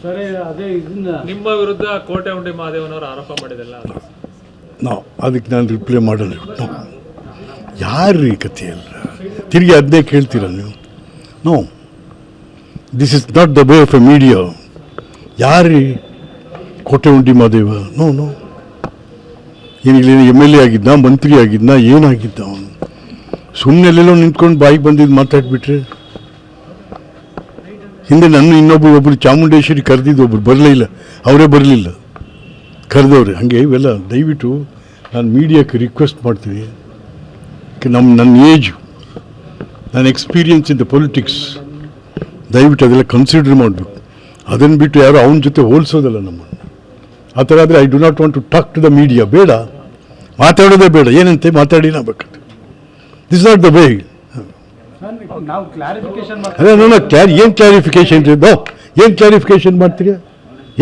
ಸರಿ, ಅದೇ ಇದನ್ನ ನಿಮ್ಮ ವಿರುದ್ಧ ಕೋಟೆ ಉಂಡಿ ಮಹಾದೇವನವರು ಆರೋಪ ಮಾಡಿದಲ್ಲ, ಅದಕ್ಕೆ ನಾನು ರಿಪ್ಲೈ ಮಾಡಲ್ಲ. ಯಾರ್ರೀ ಕಥೆಯಲ್ಲ, ತಿರುಗಿ ಅದನ್ನೇ ಕೇಳ್ತೀರ ನೀವು? No, this is not the way of a media. ಯಾರ್ರೀ ಕೋಟೆ ಉಂಡಿ ಮಹಾದೇವ? ನೋ, ಏನಿಲ್ಲ, MLA ಆಗಿದ್ದ, ಮಂತ್ರಿ ಆಗಿದ್ದ, ಏನಾಗಿದ್ದ ಅವನು? ಸುಮ್ಮನೆಲ್ಲೆಲ್ಲೋ ನಿಂತ್ಕೊಂಡು ಬಾಯಿಗೆ ಬಂದಿದ್ದು ಮಾತಾಡ್ಬಿಟ್ರೆ. ಹಿಂದೆ ಒಬ್ಬರು ಚಾಮುಂಡೇಶ್ವರಿ ಕರೆದಿದ್ದು, ಒಬ್ರು ಬರಲೇ ಇಲ್ಲ, ಅವರೇ ಬರಲಿಲ್ಲ, ಕರೆದವ್ರೆ. ಹಾಗೆ ಇವೆಲ್ಲ ದಯವಿಟ್ಟು ನಾನು ಮೀಡಿಯಾಕ್ಕೆ ರಿಕ್ವೆಸ್ಟ್ ಮಾಡ್ತೀನಿ. ನನ್ನ ಏಜು, ನನ್ನ ಎಕ್ಸ್ಪೀರಿಯನ್ಸ್ ಇನ್ ದ ಪೊಲಿಟಿಕ್ಸ್, ದಯವಿಟ್ಟು ಅದೆಲ್ಲ ಕನ್ಸಿಡರ್ ಮಾಡಬೇಕು. ಅದನ್ನು ಬಿಟ್ಟು ಯಾರೋ ಅವನ ಜೊತೆ ಹೋಲಿಸೋದಲ್ಲ ನಮ್ಮನ್ನು. ಆ ಥರ ಆದರೆ I do not want to talk to the media. ಬೇಡ, ಮಾತಾಡೋದೇ ಬೇಡ. ಏನಂತೆ ಮಾತಾಡಿ ನಾಗಬೇಕು. This not the way. ನಾವು ಕ್ಲಾರಿಫಿಕೇಶನ್ ಅದೇ ಏನು ಕ್ಲಾರಿಫಿಕೇಶನ್ ಇದ್ದೋ? ಏನು ಕ್ಲಾರಿಫಿಕೇಶನ್ ಮಾಡ್ತೀರಿ?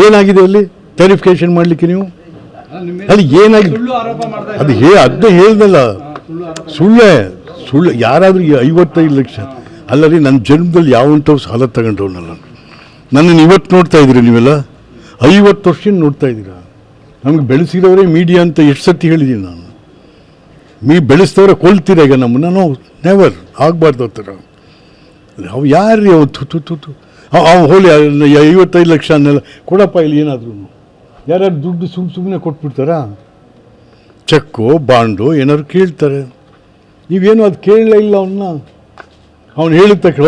ಏನಾಗಿದೆ ಅಲ್ಲಿ ಕ್ಲಾರಿಫಿಕೇಶನ್ ಮಾಡಲಿಕ್ಕೆ ನೀವು? ಅಲ್ಲಿ ಏನಾಗಿದೆ ಅದು ಅದನ್ನೇ ಹೇಳ್ದಲ್ಲ. ಸುಳ್ಳು ಯಾರಾದರೂ 55 ಲಕ್ಷ ಅಲ್ಲ ರೀ. ನನ್ನ ಜನ್ಮದಲ್ಲಿ ಯಾವಂಥವು ಸಾಲ ತಗೊಂಡವನಲ್ಲ. ನನ್ನನ್ನು ಇವತ್ತು ನೋಡ್ತಾ ಇದ್ದೀರಿ ನೀವೆಲ್ಲ, 50 ವರ್ಷ ನೋಡ್ತಾ ಇದ್ದೀರಾ. ನಮ್ಗೆ ಬೆಳೆಸಿರೋರೇ ಮೀಡಿಯಾ ಅಂತ ಎಷ್ಟು ಸತಿ ಹೇಳಿದ್ದೀನಿ ನಾನು. ಬೆಳೆಸ್ತವ್ರೆ ಕೊಲ್ತೀರ ಈಗ ನಮ್ಮನ್ನು. ನಾವು ನೆವರ್ ಆಗಬಾರ್ದು ಆ ಥರ. ಅವು ಯಾರು ಅವತ್ತು ಹೋಲಿ 55 ಲಕ್ಷ ಅನ್ನೆಲ್ಲ ಕೊಡಪ್ಪ ಇಲ್ಲಿ ಏನಾದರೂ. ಯಾರ್ಯಾರು ದುಡ್ಡು ಸುಮ್ಮನೆ ಕೊಟ್ಬಿಡ್ತಾರಾ? ಚೆಕ್ಕು ಬಾಂಡು ಏನಾದ್ರು ಕೇಳ್ತಾರೆ. ನೀವೇನು ಅದು ಕೇಳಲೇ ಇಲ್ಲ ಅವನು ಹೇಳಿದ ತಕ್ಷಣ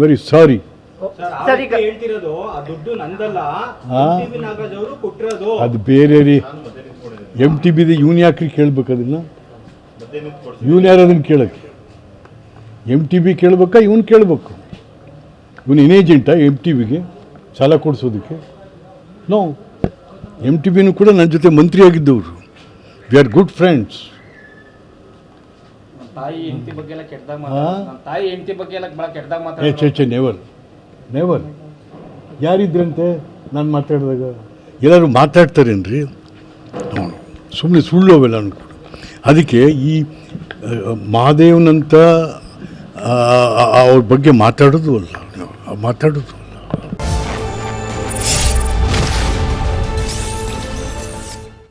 ವೆರಿ ಸಾರಿ. ಅದು ಬೇರೆ ರೀ. MTB ಇವನು ಯಾಕ್ರಿ ಕೇಳ್ಬೇಕು ಅದನ್ನು? ಇವನು ಯಾರು ಅದನ್ನು ಕೇಳೋಕ್ಕೆ? MTB ಕೇಳ್ಬೇಕಾ ಇವನು ಕೇಳಬೇಕು? ಇವನು ಏಜೆಂಟಾ MTBಗೆ ಸಾಲ ಕೊಡಿಸೋದಕ್ಕೆ? ನೋ, MTBನೂ ಕೂಡ ನನ್ನ ಜೊತೆ ಮಂತ್ರಿ ಆಗಿದ್ದವರು. We are good friends. Never. ಯಾರಿದ್ರಂತೆ ನಾನು ಮಾತಾಡಿದಾಗ? ಎಲ್ಲರೂ ಮಾತಾಡ್ತಾರೇನ್ರಿ? ಸುಮ್ಮನೆ ಸುಳ್ಳು ಅವೆಲ್ಲ ಅನ್ಕೊಂಡು. ಅದಕ್ಕೆ ಈ ಮಹಾದೇವನಂತ ಅವ್ರ ಬಗ್ಗೆ ಮಾತಾಡೋದು ಅಲ್ಲ, ಮಾತಾಡೋದು